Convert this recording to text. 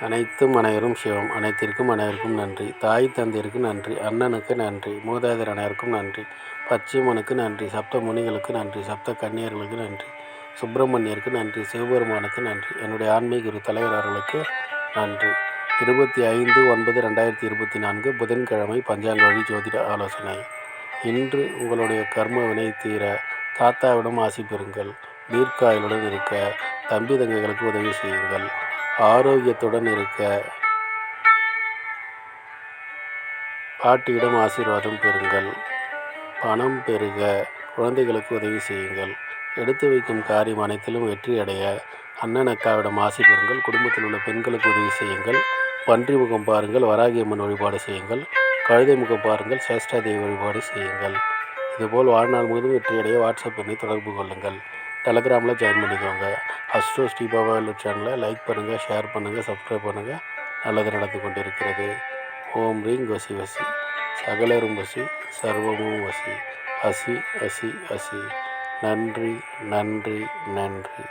அனைத்தும் அனைவரும் சிவம். அனைத்திற்கும் அனைவருக்கும் நன்றி. தாய் தந்தையருக்கு நன்றி. அண்ணனுக்கு நன்றி. மூதாதையர் அனைவருக்கும் நன்றி. பச்சையம்மனுக்கு நன்றி. சப்த முனிகளுக்கு நன்றி. சப்த கன்னியர்களுக்கு நன்றி. சுப்பிரமணியருக்கு நன்றி. சிவபெருமானுக்கு நன்றி. என்னுடைய ஆன்மீக குரு தலைவர் அவர்களுக்கு நன்றி. 25/9/2024 புதன்கிழமை பஞ்சாங்க வழி ஜோதிட ஆலோசனை. இன்று உங்களுடைய கர்ம வினை தீர தாத்தாவிடம் ஆசி பெறுங்கள். தீர்க்காயுடன் இருக்க தம்பி தங்கைகளுக்கு உதவி செய்யுங்கள். ஆரோக்கியத்துடன் இருக்க பாட்டியிடம் ஆசீர்வாதம் பெறுங்கள். பணம் பெருக குழந்தைகளுக்கு உதவி செய்யுங்கள். எடுத்து வைக்கும் காரியம் அனைத்திலும் வெற்றி அடைய அண்ணன் அக்காவிடம் ஆசி பெறுங்கள். குடும்பத்தில் உள்ள பெண்களுக்கு உதவி செய்யுங்கள். பன்றி முகம் பாருங்கள், வராகி அம்மன் வழிபாடு செய்யுங்கள். கழுதை முகம் பாருங்கள், சேஷ்டாதேவி வழிபாடு செய்யுங்கள். இதுபோல் வாழ்நாள் முழுவதும் வெற்றியடைய வாட்ஸ்அப் எண்ணை தொடர்பு கொள்ளுங்கள். டெலகிராமில் ஜாயின் பண்ணிக்கோங்க. அஸ்ட்ரோ ஸ்ரீ பாபா சேனலை லைக் பண்ணுங்கள், ஷேர் பண்ணுங்கள், சப்ஸ்கிரைப் பண்ணுங்கள். நல்லது நடந்து கொண்டிருக்கிறது. ஓம் ரீங் வசி வசி, சகலரும் வசி, சர்வமும் வசி, அசி அசி அசி. நன்றி நன்றி நன்றி.